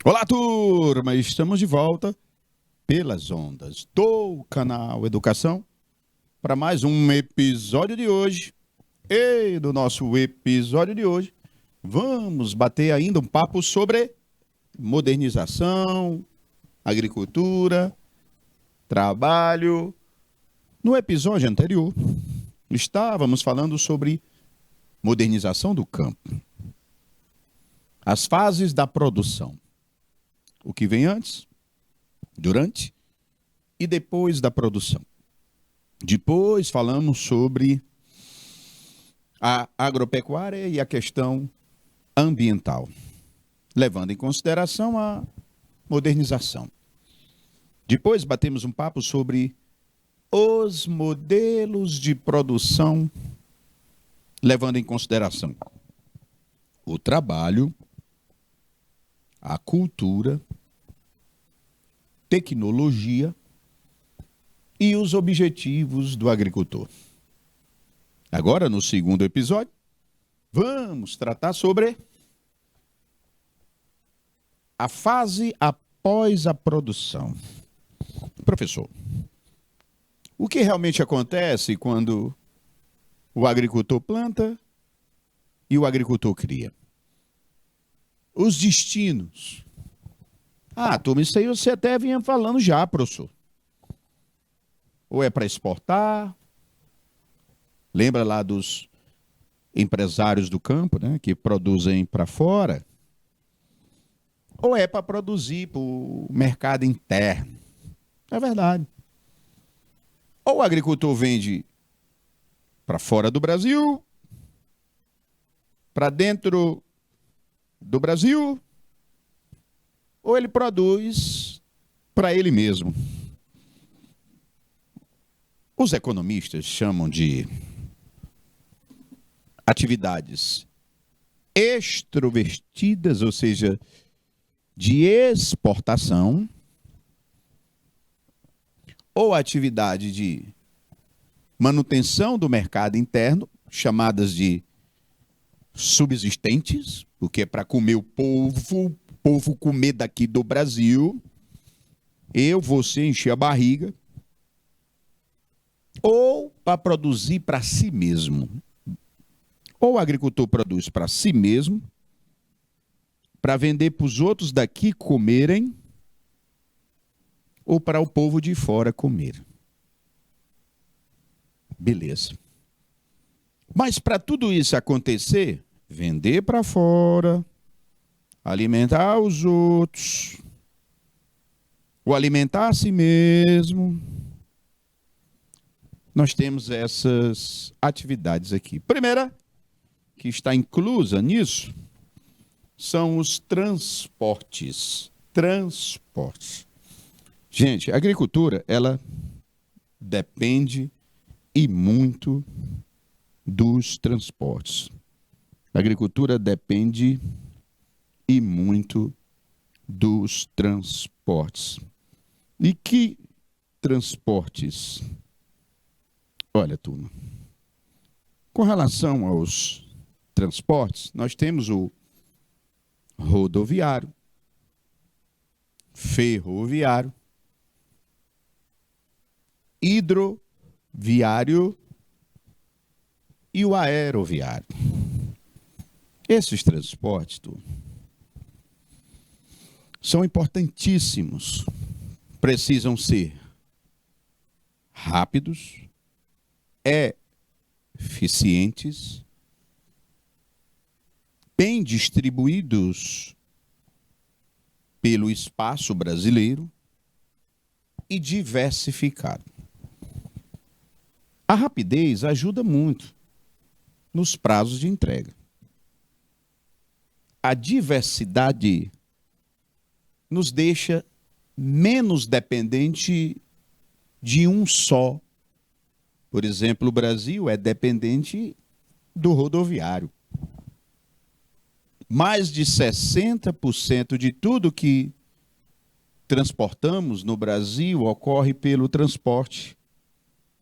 Olá, turma! Estamos de volta pelas ondas do canal Educação para mais um episódio de hoje. E no nosso episódio de hoje, vamos bater ainda um papo sobre modernização, agricultura, trabalho. No episódio anterior, estávamos falando sobre modernização do campo, as fases da produção. O que vem antes, durante e depois da produção. Depois falamos sobre a agropecuária e a questão ambiental, levando em consideração a modernização. Depois batemos um papo sobre os modelos de produção, levando em consideração o trabalho, a cultura, tecnologia e os objetivos do agricultor. Agora, no segundo episódio, vamos tratar sobre a fase após a produção. Professor, o que realmente acontece quando o agricultor planta e o agricultor cria? Os destinos. Turma, isso aí você até vinha falando já, professor. Ou é para exportar? Lembra lá dos empresários do campo, né, que produzem para fora? Ou é para produzir para o mercado interno? É verdade. Ou o agricultor vende para fora do Brasil, para dentro do Brasil, ou ele produz para ele mesmo. Os economistas chamam de atividades extrovertidas, ou seja, de exportação, ou atividade de manutenção do mercado interno, chamadas de subsistentes, porque é para comer o povo comer daqui do Brasil, você encher a barriga, ou para produzir para si mesmo. Ou o agricultor produz para si mesmo, para vender para os outros daqui comerem, ou para o povo de fora comer. Beleza. Mas para tudo isso acontecer, vender para fora, alimentar os outros, ou alimentar a si mesmo, nós temos essas atividades aqui. Primeira, que está inclusa nisso, são os transportes. Transportes. Gente, a agricultura, ela depende e muito dos transportes. A agricultura depende e muito dos transportes. E que transportes? Olha, turma, com relação aos transportes, nós temos o rodoviário, ferroviário, hidroviário e o aeroviário. Esses transportes, turma, são importantíssimos. Precisam ser rápidos, eficientes, bem distribuídos pelo espaço brasileiro e diversificado. A rapidez ajuda muito nos prazos de entrega. A diversidade nos deixa menos dependente de um só. Por exemplo, o Brasil é dependente do rodoviário. Mais de 60% de tudo que transportamos no Brasil ocorre pelo transporte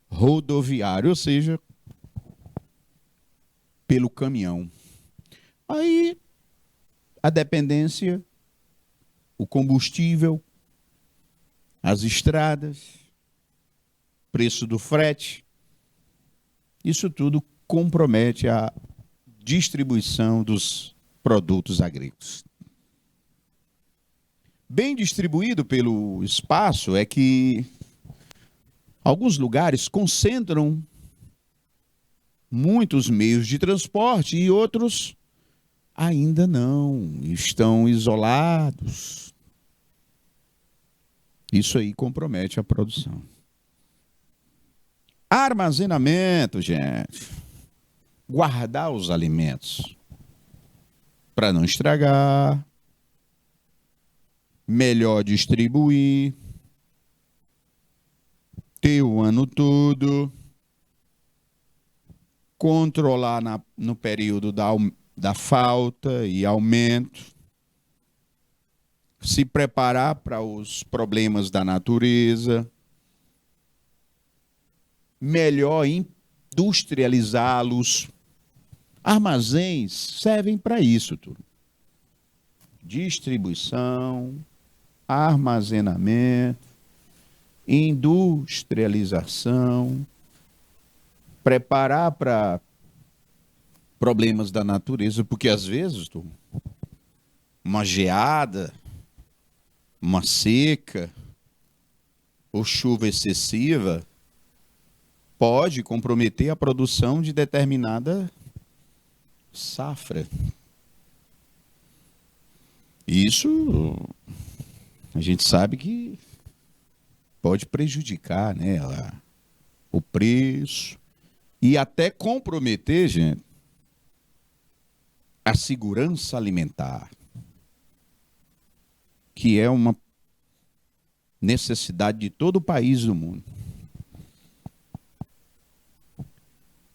rodoviário, ou seja, pelo caminhão. Aí a dependência o combustível, as estradas, preço do frete. Isso tudo compromete a distribuição dos produtos agrícolas. Bem distribuído pelo espaço é que alguns lugares concentram muitos meios de transporte e outros ainda não, estão isolados. Isso aí compromete a produção. Armazenamento, gente. Guardar os alimentos para não estragar. Melhor distribuir. Ter o ano todo. Controlar no período da falta e aumento. Se preparar para os problemas da natureza. Melhor industrializá-los. Armazéns servem para isso tudo. Distribuição, armazenamento, industrialização, preparar para problemas da natureza, porque às vezes uma geada, uma seca ou chuva excessiva pode comprometer a produção de determinada safra. Isso a gente sabe que pode prejudicar, né, o preço e até comprometer, gente, a segurança alimentar, que é uma necessidade de todo o país do mundo.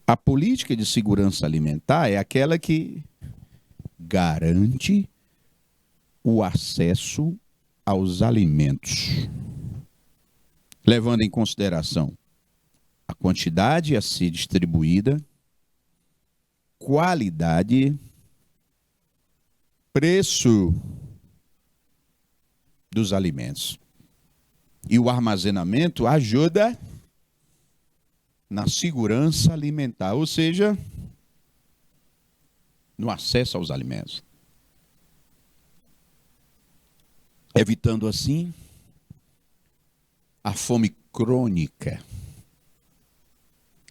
A política de segurança alimentar é aquela que garante o acesso aos alimentos, levando em consideração a quantidade a ser distribuída, qualidade, preço dos alimentos. E o armazenamento ajuda na segurança alimentar, ou seja, no acesso aos alimentos. Evitando assim a fome crônica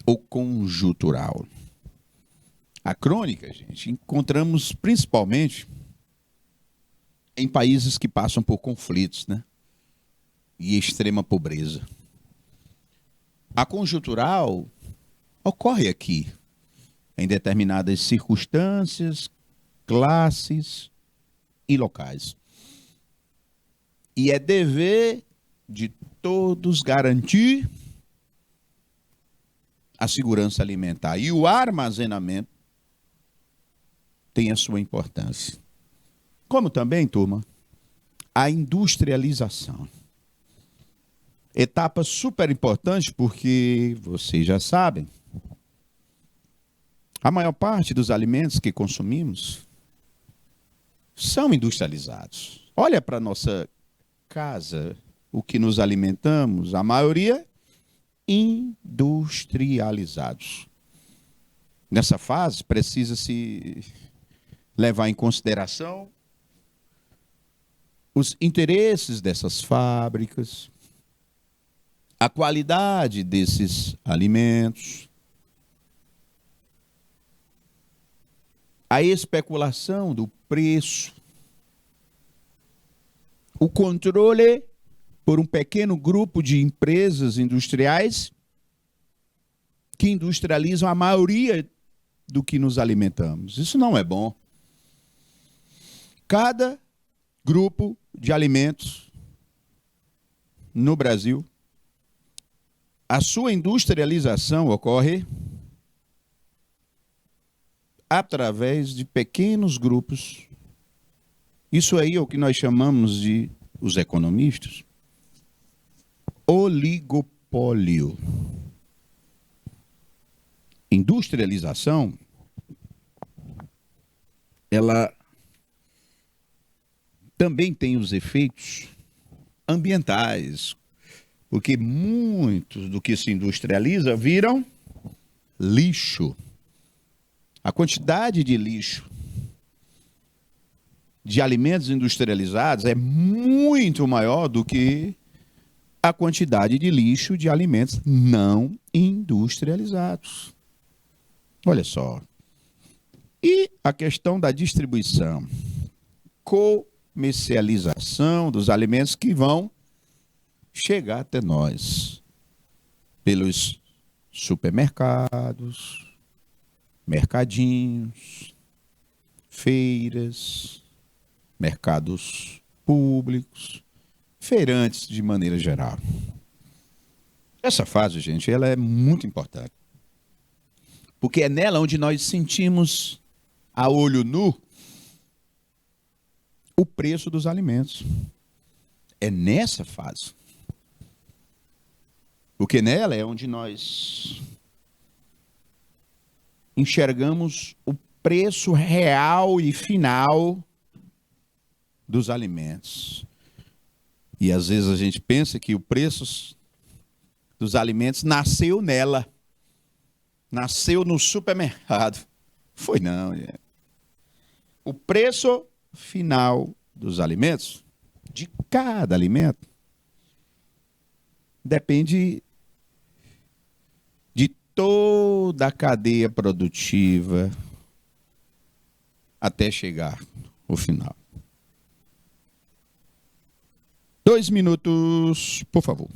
ou conjuntural. A crônica, gente, encontramos principalmente em países que passam por conflitos, né? E extrema pobreza. A conjuntural ocorre aqui, em determinadas circunstâncias, classes e locais. E é dever de todos garantir a segurança alimentar. E o armazenamento tem a sua importância. Como também, turma, a industrialização. Etapa super importante porque, vocês já sabem, a maior parte dos alimentos que consumimos são industrializados. Olha para a nossa casa, o que nos alimentamos, a maioria industrializados. Nessa fase, precisa-se levar em consideração os interesses dessas fábricas, a qualidade desses alimentos, a especulação do preço, o controle por um pequeno grupo de empresas industriais que industrializam a maioria do que nos alimentamos. Isso não é bom. Cada grupo de alimentos no Brasil, a sua industrialização ocorre através de pequenos grupos. Isso aí é o que nós chamamos de, os economistas, oligopólio. Industrialização, ela também tem os efeitos ambientais, porque muitos do que se industrializa viram lixo. A quantidade de lixo de alimentos industrializados é muito maior do que a quantidade de lixo de alimentos não industrializados. Olha só. E a questão da distribuição, comercialização dos alimentos que vão chegar até nós pelos supermercados, mercadinhos, feiras, mercados públicos, feirantes de maneira geral. Essa fase, gente, ela é muito importante. Porque é nela onde nós sentimos a olho nu o preço dos alimentos. É nessa fase. Porque nela é onde nós enxergamos o preço real e final dos alimentos. E às vezes a gente pensa que o preço dos alimentos nasceu nela. Nasceu no supermercado. Foi não. O preço final dos alimentos, de cada alimento, depende de toda a cadeia produtiva até chegar ao final. 2 minutos, por favor.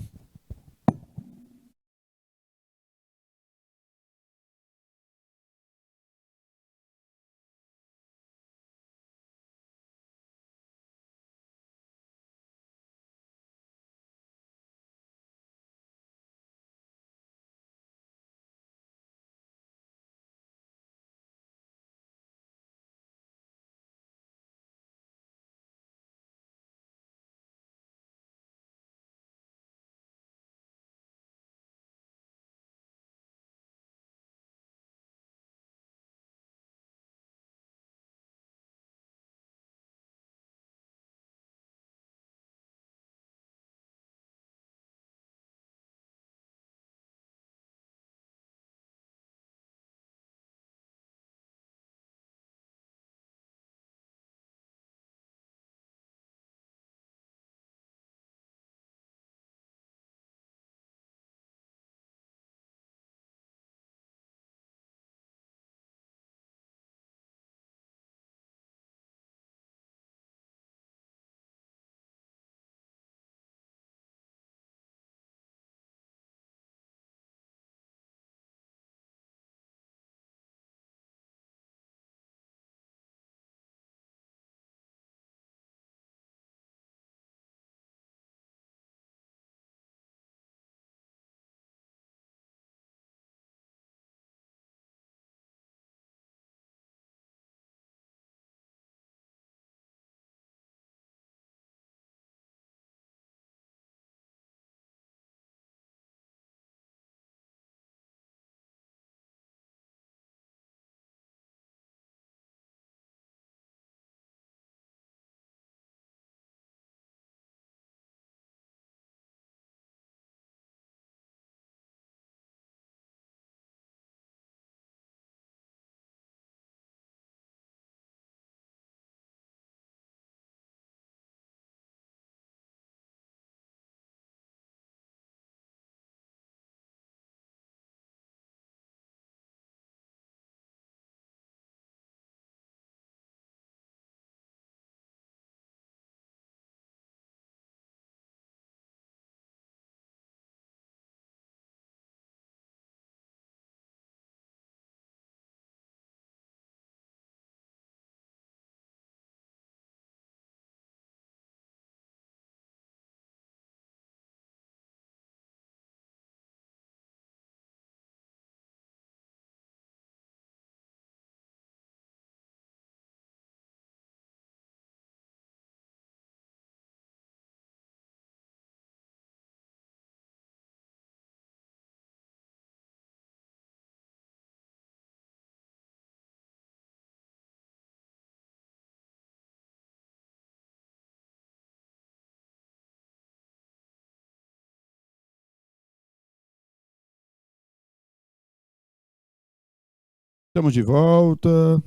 Estamos de volta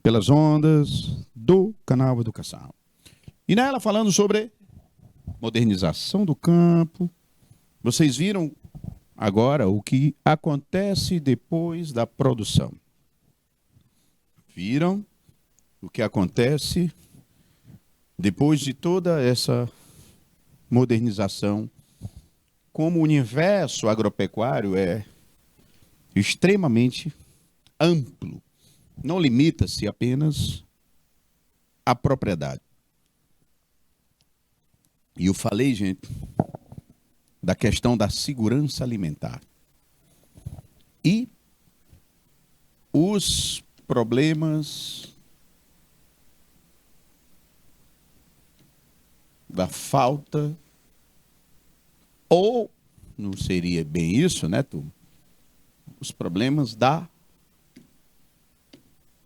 pelas ondas do canal Educação. E nela falando sobre modernização do campo. Vocês viram agora o que acontece depois da produção. Viram o que acontece depois de toda essa modernização, como o universo agropecuário é extremamente amplo. Não limita-se apenas à propriedade. E eu falei, gente, da questão da segurança alimentar. E os problemas da falta, ou não seria bem isso, né, turma? Os problemas da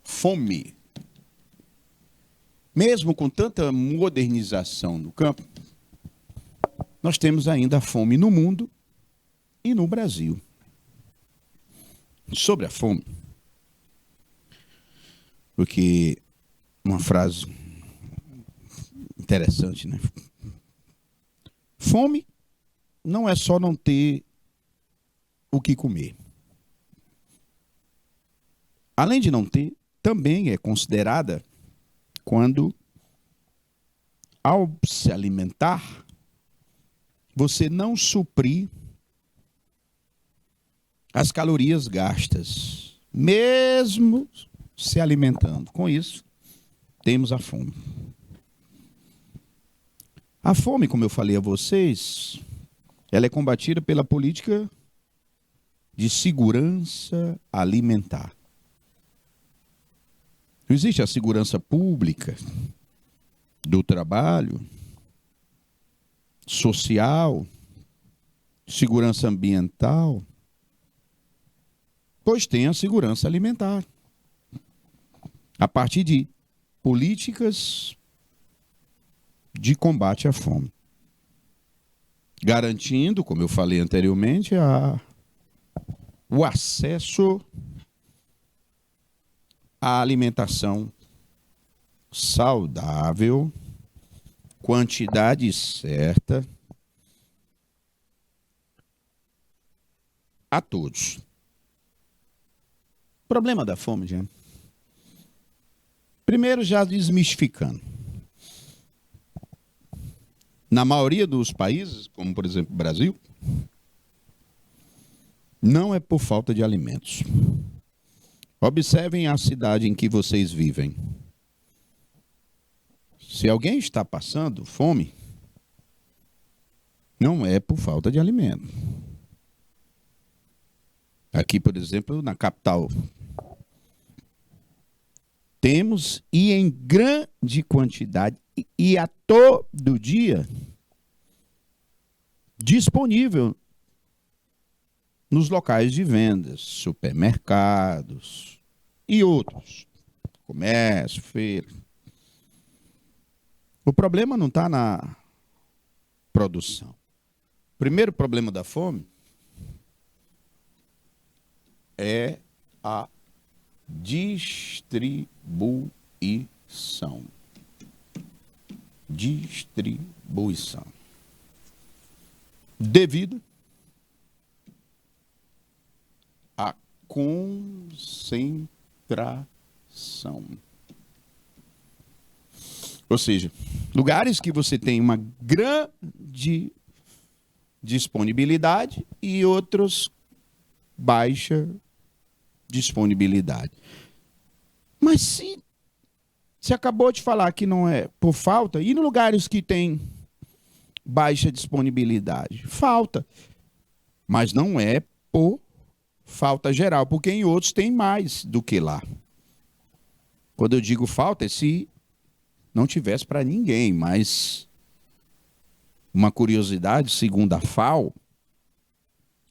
fome. Mesmo com tanta modernização no campo, nós temos ainda fome no mundo e no Brasil. Sobre a fome, porque uma frase interessante, né? Fome não é só não ter o que comer. Além de não ter, também é considerada quando, ao se alimentar, você não suprir as calorias gastas, mesmo se alimentando. Com isso, temos a fome. A fome, como eu falei a vocês, ela é combatida pela política de segurança alimentar. Não existe a segurança pública do trabalho, social, segurança ambiental, pois tem a segurança alimentar. A partir de políticas de combate à fome, garantindo, como eu falei anteriormente, o acesso à alimentação saudável, quantidade certa, a todos. O problema da fome, gente. Primeiro, já desmistificando. Na maioria dos países, como por exemplo o Brasil, não é por falta de alimentos. Observem a cidade em que vocês vivem. Se alguém está passando fome, não é por falta de alimento. Aqui, por exemplo, na capital, temos, e em grande quantidade, e a todo dia, disponível nos locais de vendas, supermercados e outros, comércio, feira. O problema não está na produção. O primeiro problema da fome é a distribuição. Distribuição. Devido à concentração. Ou seja, lugares que você tem uma grande disponibilidade e outros baixa disponibilidade. Mas se acabou de falar que não é por falta, e nos lugares que tem baixa disponibilidade? Falta. Mas não é por falta geral, porque em outros tem mais do que lá. Quando eu digo falta, é se não tivesse para ninguém, mas uma curiosidade, segundo a FAO,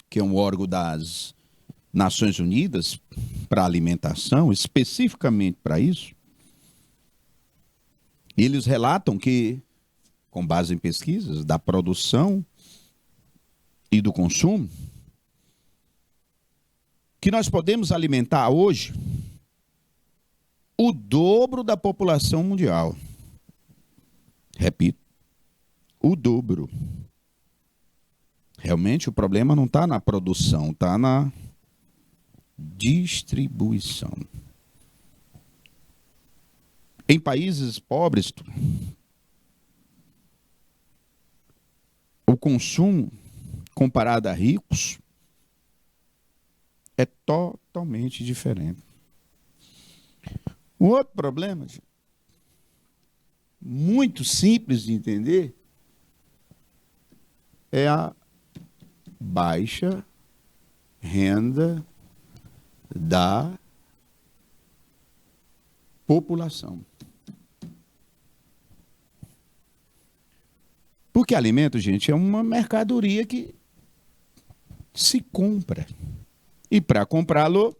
que é um órgão das Nações Unidas para a alimentação, especificamente para isso, eles relatam que, com base em pesquisas da produção e do consumo, que nós podemos alimentar hoje o dobro da população mundial. Repito, o dobro. Realmente o problema não está na produção, está na distribuição. Em países pobres, o consumo comparado a ricos é totalmente diferente. O outro problema, muito simples de entender, é a baixa renda da população. Porque alimento, gente, é uma mercadoria que se compra. E para comprá-lo,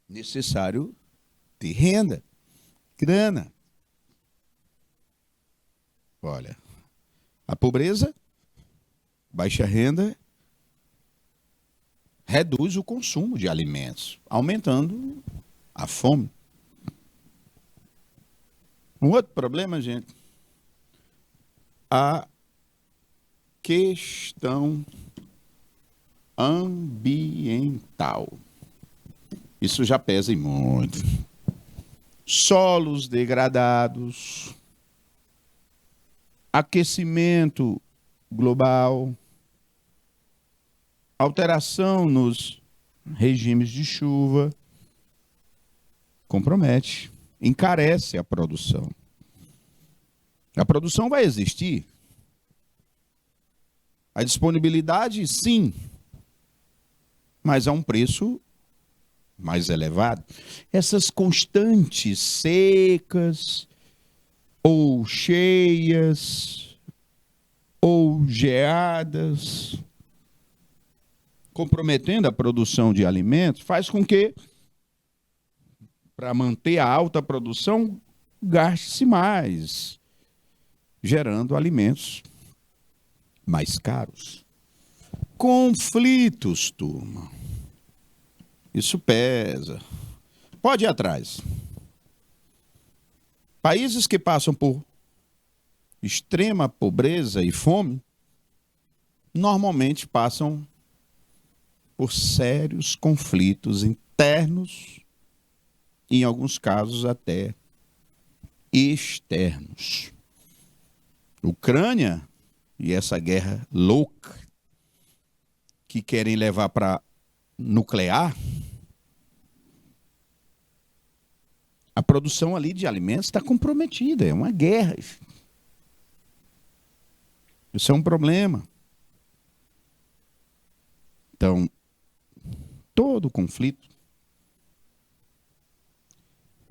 necessário ter renda, grana. Olha, a pobreza, baixa renda, reduz o consumo de alimentos, aumentando a fome. Um outro problema, gente, a questão ambiental. Isso já pesa muito. Solos degradados, aquecimento global, alteração nos regimes de chuva, compromete, encarece a produção. A produção vai existir. A disponibilidade, sim, mas a um preço mais elevado. Essas constantes secas, ou cheias, ou geadas, comprometendo a produção de alimentos, faz com que, para manter a alta produção, gaste-se mais, gerando alimentos mais caros. Conflitos, turma. Isso pesa. Pode ir atrás. Países que passam por extrema pobreza e fome, normalmente passam por sérios conflitos internos, e em alguns casos até externos. Ucrânia e essa guerra louca que querem levar para nuclear, a produção ali de alimentos está comprometida, é uma guerra. Isso é um problema. Então, todo conflito.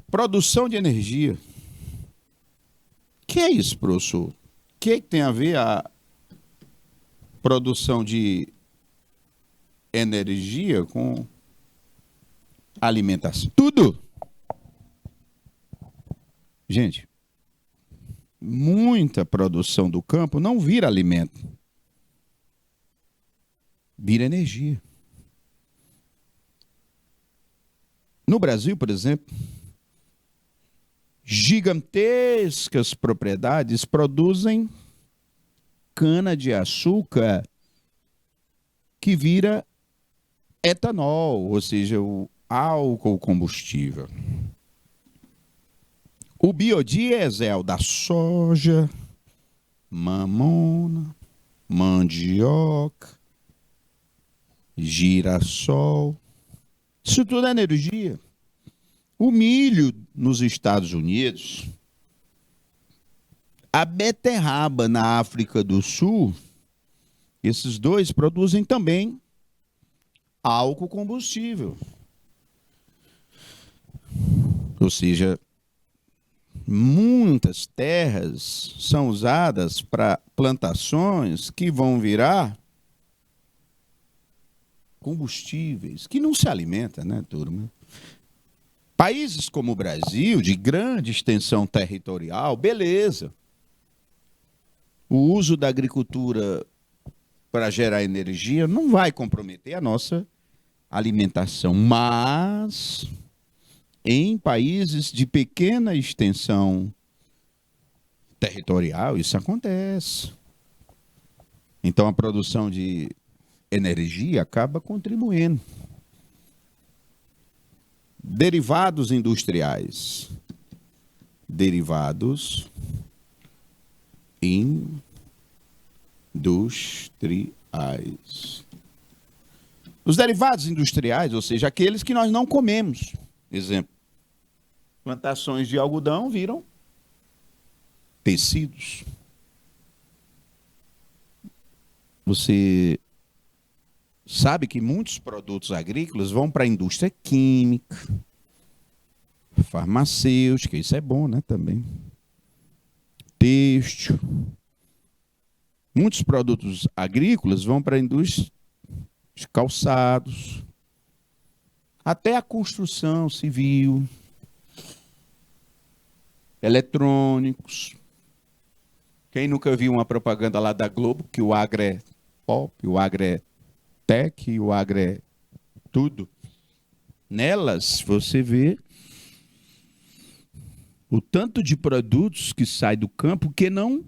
Produção de energia. O que é isso, professor? O que tem a ver a produção de energia com alimentação? Tudo. Gente, muita produção do campo não vira alimento. Vira energia. No Brasil, por exemplo, gigantescas propriedades produzem cana-de-açúcar que vira etanol, ou seja, o álcool combustível. O biodiesel da soja, mamona, mandioca, girassol, isso tudo é energia. O milho nos Estados Unidos, a beterraba na África do Sul, esses dois produzem também álcool combustível. Ou seja, muitas terras são usadas para plantações que vão virar combustíveis, que não se alimenta, né, turma? Países como o Brasil, de grande extensão territorial, beleza. O uso da agricultura para gerar energia, não vai comprometer a nossa alimentação. Mas em países de pequena extensão territorial, isso acontece. Então a produção de energia acaba contribuindo. Derivados industriais. Derivados industriais. Os derivados industriais, ou seja, aqueles que nós não comemos. Exemplo, plantações de algodão viram tecidos. Você sabe que muitos produtos agrícolas vão para a indústria química, farmacêutica, isso é bom, né, também. Têxtil. Muitos produtos agrícolas vão para a indústria de calçados, até a construção civil, eletrônicos. Quem nunca viu uma propaganda lá da Globo, que o agro é pop, o agro é tech, o agro é tudo. Nelas, você vê o tanto de produtos que sai do campo que não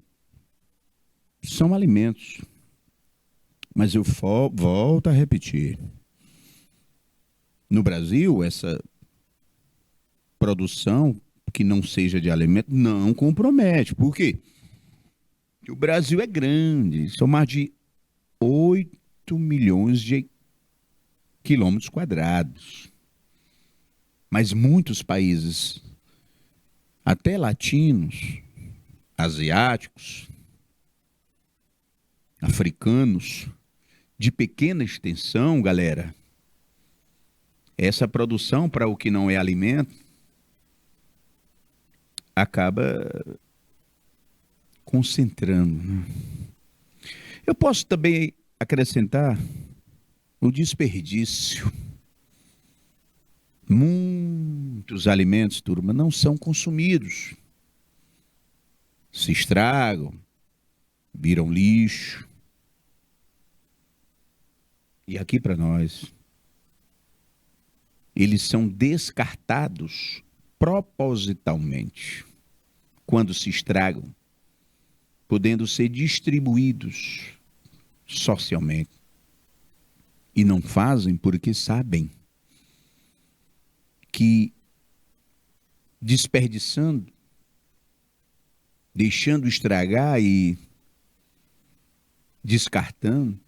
são alimentos. Mas eu volto a repetir. No Brasil, essa produção que não seja de alimento não compromete. Por quê? Porque o Brasil é grande, são mais de 8 milhões de quilômetros quadrados. Mas muitos países, até latinos, asiáticos, africanos, de pequena extensão, galera, essa produção para o que não é alimento acaba concentrando, né? Eu posso também acrescentar o desperdício. Muitos alimentos, turma, não são consumidos. Se estragam, viram lixo. E aqui para nós, eles são descartados propositalmente quando se estragam, podendo ser distribuídos socialmente. E não fazem porque sabem que desperdiçando, deixando estragar e descartando,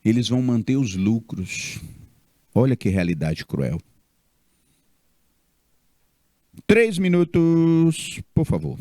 eles vão manter os lucros. Olha que realidade cruel. 3 minutos, por favor.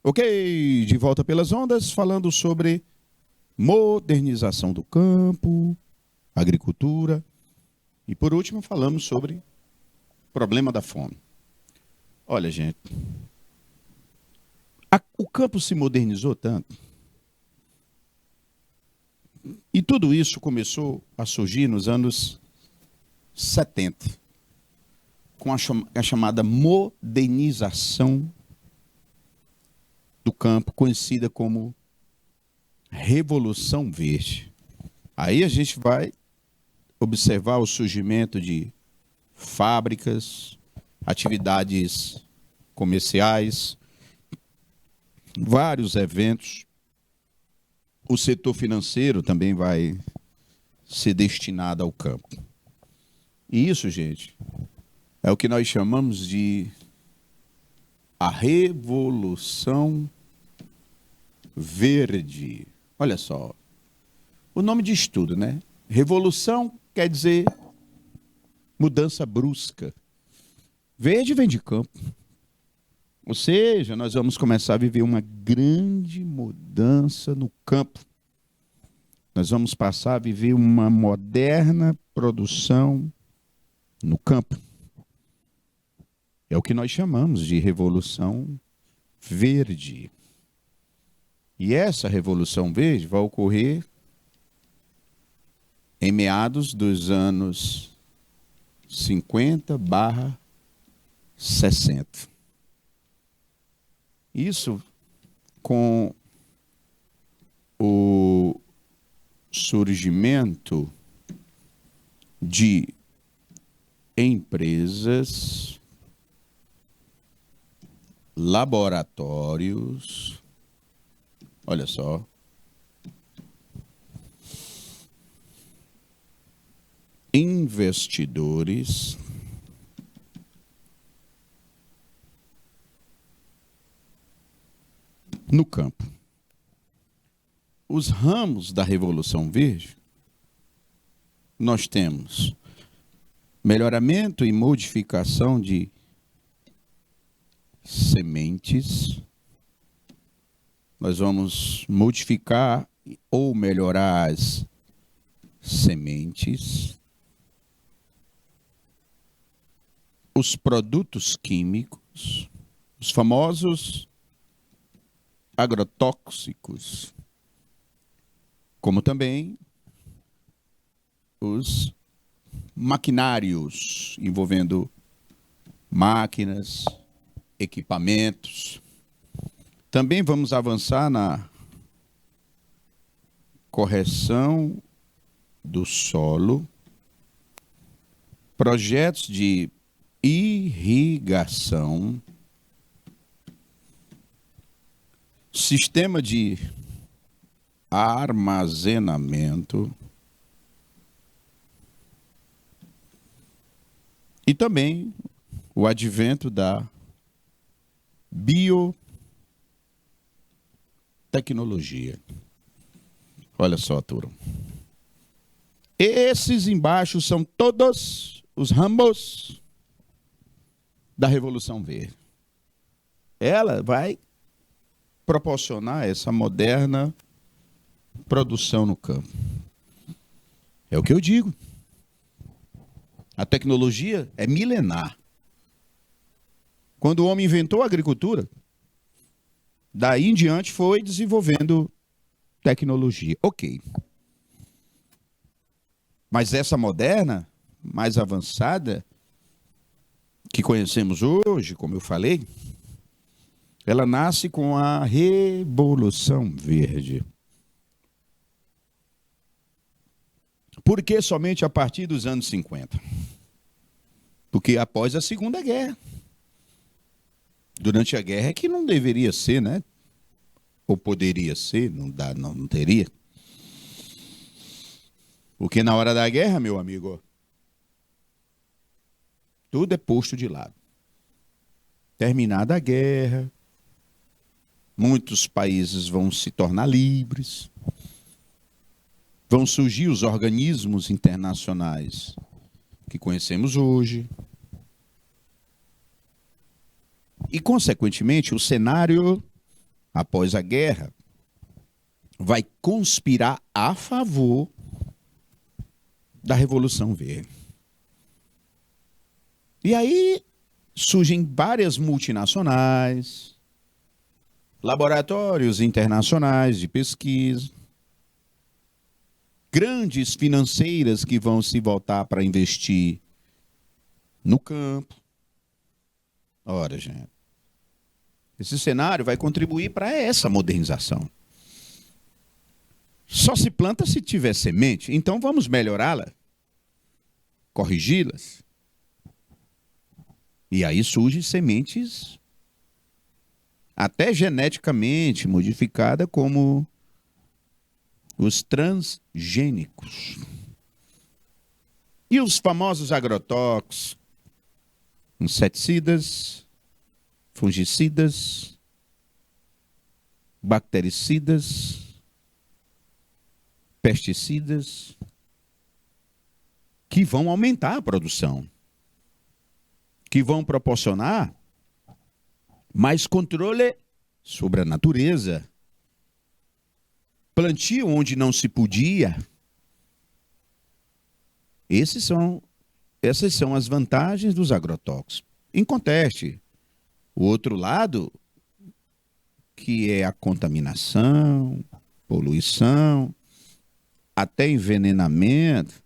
Ok, de volta pelas ondas, falando sobre modernização do campo, agricultura e, por último, falamos sobre problema da fome. Olha, gente, o campo se modernizou tanto e tudo isso começou a surgir nos anos 70, com a chamada modernização do campo, conhecida como Revolução Verde. Aí a gente vai observar o surgimento de fábricas, atividades comerciais, vários eventos. O setor financeiro também vai ser destinado ao campo. E isso, gente, é o que nós chamamos de a Revolução Verde. Olha só, o nome diz tudo, né? Revolução quer dizer mudança brusca. Verde vem de campo. Ou seja, nós vamos começar a viver uma grande mudança no campo. Nós vamos passar a viver uma moderna produção no campo. É o que nós chamamos de Revolução Verde. E essa Revolução Verde vai ocorrer em meados dos anos 50/60. Isso com o surgimento de empresas, laboratórios, olha só, investidores, no campo. Os ramos da Revolução Verde, nós temos melhoramento e modificação de sementes. Nós vamos modificar ou melhorar as sementes. Os produtos químicos, os famosos agrotóxicos, como também os maquinários envolvendo máquinas, equipamentos. Também vamos avançar na correção do solo, projetos de irrigação, sistema de armazenamento e também o advento da biotecnologia. Olha só, turma. Esses embaixo são todos os ramos da Revolução Verde. Ela vai proporcionar essa moderna produção no campo. É o que eu digo. A tecnologia é milenar. Quando o homem inventou a agricultura, daí em diante foi desenvolvendo tecnologia. Ok. Mas essa moderna, mais avançada, que conhecemos hoje, como eu falei, ela nasce com a Revolução Verde. Por que somente a partir dos anos 50? Porque após a Segunda Guerra. Durante a guerra é que não deveria ser, né? Ou poderia ser, não teria. Porque na hora da guerra, meu amigo, tudo é posto de lado. Terminada a guerra, muitos países vão se tornar livres, vão surgir os organismos internacionais que conhecemos hoje. E, consequentemente, o cenário após a guerra, vai conspirar a favor da Revolução Verde. E aí surgem várias multinacionais, laboratórios internacionais de pesquisa, grandes financeiras que vão se voltar para investir no campo. Ora, gente, esse cenário vai contribuir para essa modernização. Só se planta se tiver semente, então vamos melhorá-la, corrigi-las. E aí surgem sementes até geneticamente modificadas, como os transgênicos. E os famosos agrotóxicos, inseticidas, fungicidas, bactericidas, pesticidas, que vão aumentar a produção, que vão proporcionar mais controle sobre a natureza, plantio onde não se podia. Essas são as vantagens dos agrotóxicos. Em conteste, o outro lado, que é a contaminação, poluição, até envenenamento,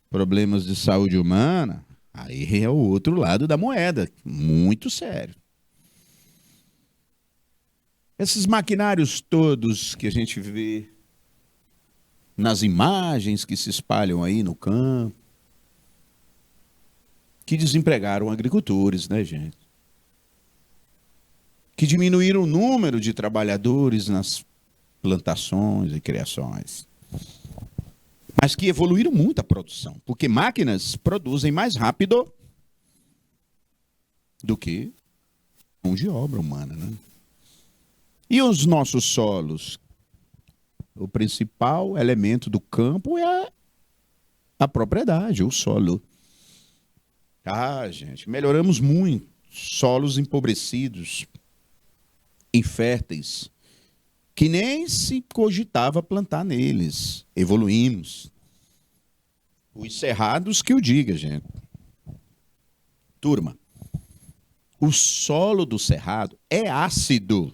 problemas de saúde humana, aí é o outro lado da moeda, muito sério. Esses maquinários todos que a gente vê nas imagens que se espalham aí no campo, que desempregaram agricultores, né, gente? Que diminuíram o número de trabalhadores nas plantações e criações. Mas que evoluíram muito a produção, porque máquinas produzem mais rápido do que mão de obra humana, né? E os nossos solos? O principal elemento do campo é a propriedade, o solo. Ah, gente, melhoramos muito. Solos empobrecidos, inférteis, que nem se cogitava plantar neles. Evoluímos. Os cerrados que o diga, gente. Turma, o solo do cerrado é ácido.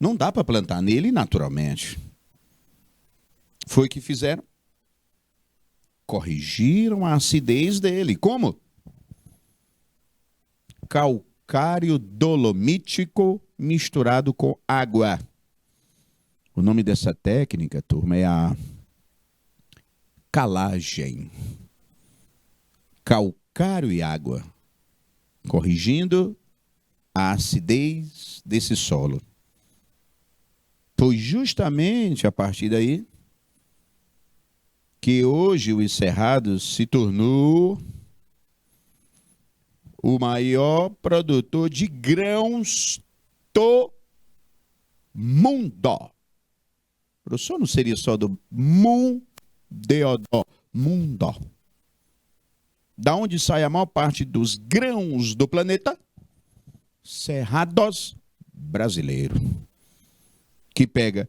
Não dá para plantar nele naturalmente. Foi o que fizeram. Corrigiram a acidez dele. Como? Calcário dolomítico misturado com água. O nome dessa técnica, turma, é a calagem. Calcário e água, corrigindo a acidez desse solo. Foi justamente a partir daí que hoje o Cerrado se tornou o maior produtor de grãos do mundo. Professor, não seria só do mundo? Da onde sai a maior parte dos grãos do planeta? Cerrados brasileiro. Que pega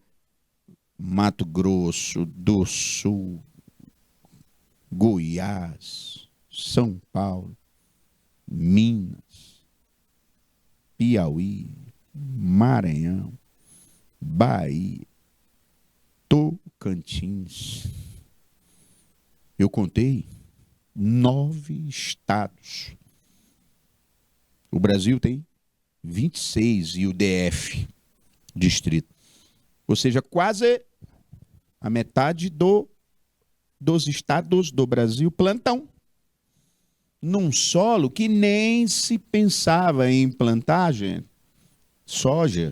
Mato Grosso do Sul, Goiás, São Paulo, Minas, Piauí, Maranhão, Bahia, Tocantins. Eu contei 9 estados. O Brasil tem 26 e o DF, distrito. Ou seja, quase a metade dos estados do Brasil plantam num solo que nem se pensava em plantar, gente, soja,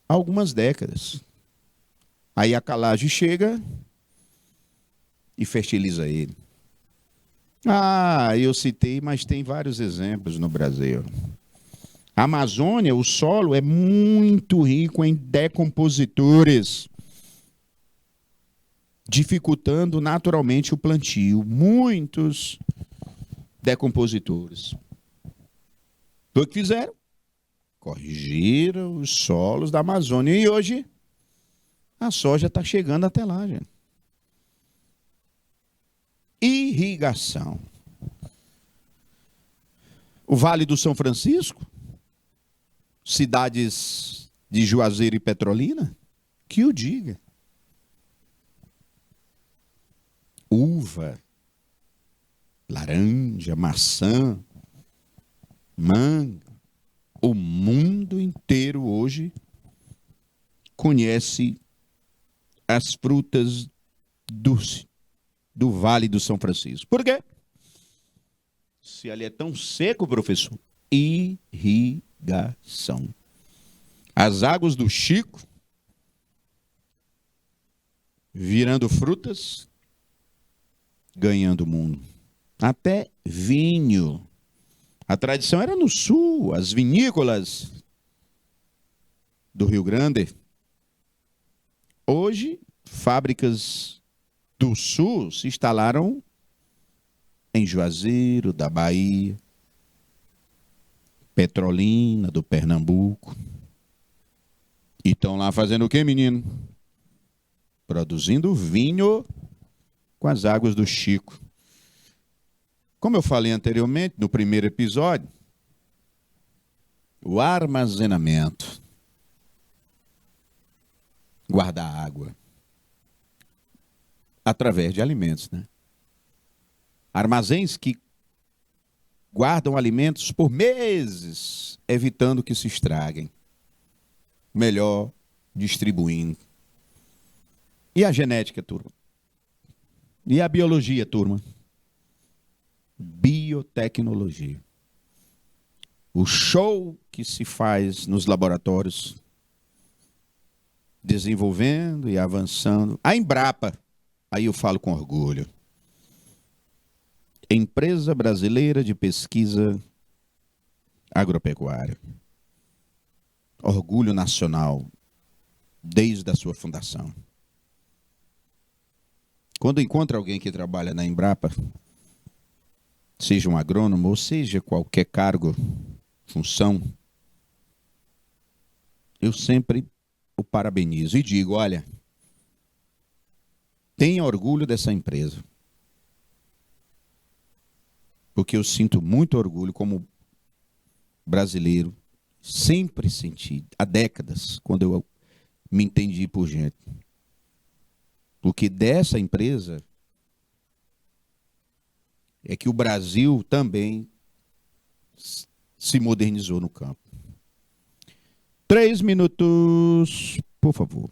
há algumas décadas. Aí a calagem chega e fertiliza ele. Ah, eu citei, mas tem vários exemplos no Brasil. A Amazônia, o solo é muito rico em decompositores, dificultando naturalmente o plantio. Muitos decompositores. Foi o que fizeram? corrigiram os solos da Amazônia. E hoje a soja está chegando até lá, gente. Irrigação. O Vale do São Francisco, cidades de Juazeiro e Petrolina, que o diga. Uva, laranja, maçã, manga. O mundo inteiro hoje conhece as frutas do Vale do São Francisco. Por quê? Se ali é tão seco, professor, irrigação. As águas do Chico virando frutas, ganhando o mundo. Até vinho. A tradição era no sul, as vinícolas do Rio Grande. Hoje, fábricas do sul se instalaram em Juazeiro, da Bahia, Petrolina, do Pernambuco. E estão lá fazendo o quê, menino? Produzindo vinho com as águas do Chico. Como eu falei anteriormente, no primeiro episódio, o armazenamento, guardar água, através de alimentos, né? Armazéns que guardam alimentos por meses, evitando que se estraguem. Melhor distribuindo. E a genética, turma? E a biologia, turma? Biotecnologia. O show que se faz nos laboratórios, desenvolvendo e avançando. A Embrapa, aí eu falo com orgulho. Empresa Brasileira de Pesquisa Agropecuária. Orgulho nacional, desde a sua fundação. Quando encontra alguém que trabalha na Embrapa, seja um agrônomo ou seja qualquer cargo, função, eu sempre o parabenizo e digo, olha, tenha orgulho dessa empresa. Porque eu sinto muito orgulho como brasileiro, sempre senti, há décadas, quando eu me entendi por gente. Porque dessa empresa é que o Brasil também se modernizou no campo. 3 minutos, por favor.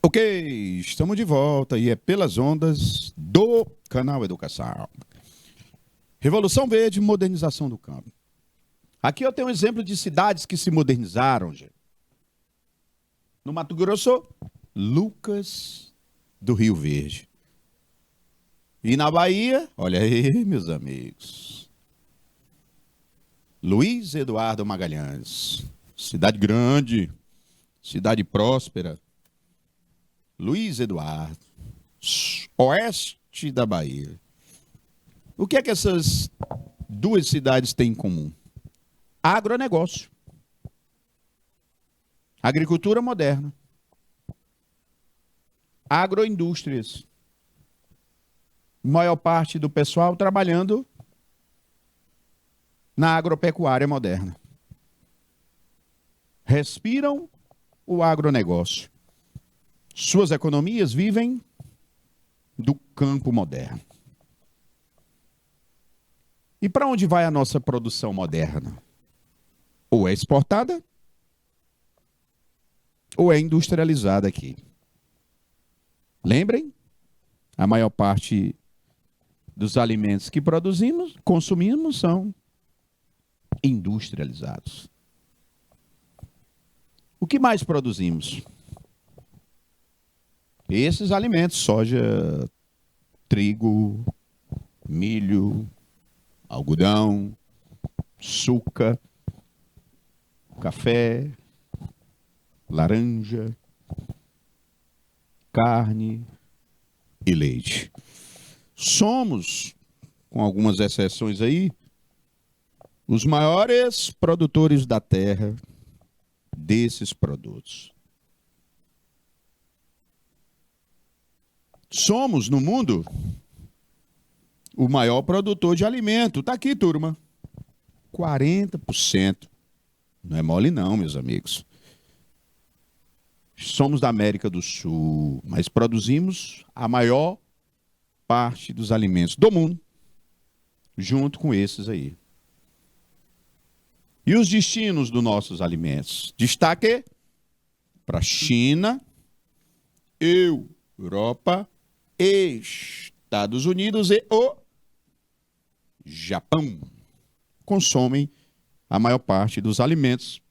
Ok, estamos de volta e é pelas ondas do canal Educação. Revolução Verde, modernização do campo. Aqui eu tenho um exemplo de cidades que se modernizaram, gente. No Mato Grosso, Lucas do Rio Verde. E na Bahia, olha aí, meus amigos, Luiz Eduardo Magalhães. Cidade grande, cidade próspera. Luiz Eduardo, oeste da Bahia. O que é que essas duas cidades têm em comum? Agronegócio. Agricultura moderna. Agroindústrias. Maior parte do pessoal trabalhando na agropecuária moderna. Respiram o agronegócio. Suas economias vivem do campo moderno. E para onde vai a nossa produção moderna? Ou é exportada, ou é industrializada aqui. Lembrem, a maior parte dos alimentos que produzimos, consumimos, são industrializados. O que mais produzimos? Esses alimentos, soja, trigo, milho, algodão, açúcar, café, laranja, carne e leite. Somos, com algumas exceções aí, os maiores produtores da terra desses produtos. Somos, no mundo, o maior produtor de alimento. Está aqui, turma. 40%. Não é mole não, meus amigos. Somos da América do Sul, mas produzimos a maior parte dos alimentos do mundo, junto com esses aí. E os destinos dos nossos alimentos? Destaque para a China, Europa, Estados Unidos e o Japão. Consomem a maior parte dos alimentos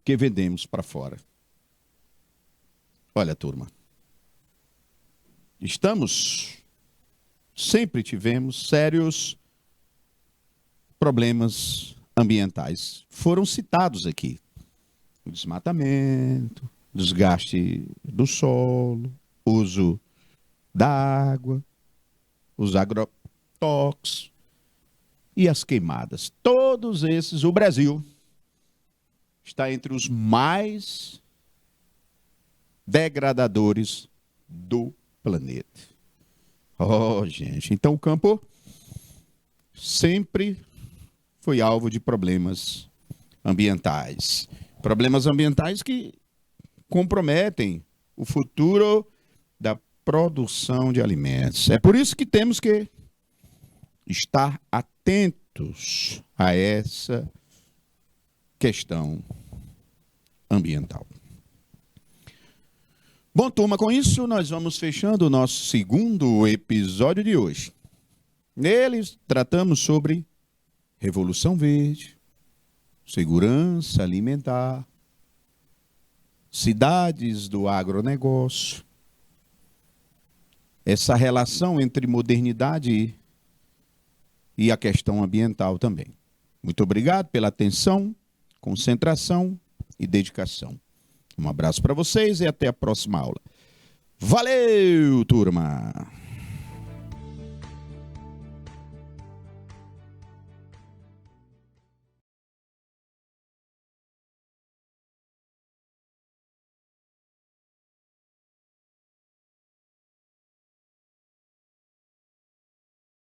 que vendemos para fora. Olha, turma, sempre tivemos sérios problemas ambientais. Foram citados aqui. O desmatamento, desgaste do solo, uso da água, os agrotóxicos e as queimadas. Todos esses, o Brasil está entre os mais degradadores do planeta. Oh, gente, então o campo sempre foi alvo de problemas ambientais. Problemas ambientais que comprometem o futuro da produção de alimentos. É por isso que temos que estar atentos a essa questão ambiental. Bom, turma, com isso nós vamos fechando o nosso segundo episódio de hoje. Neles tratamos sobre Revolução Verde, segurança alimentar, cidades do agronegócio, essa relação entre modernidade e a questão ambiental também. Muito obrigado pela atenção, concentração e dedicação. Um abraço para vocês e até a próxima aula. Valeu, turma!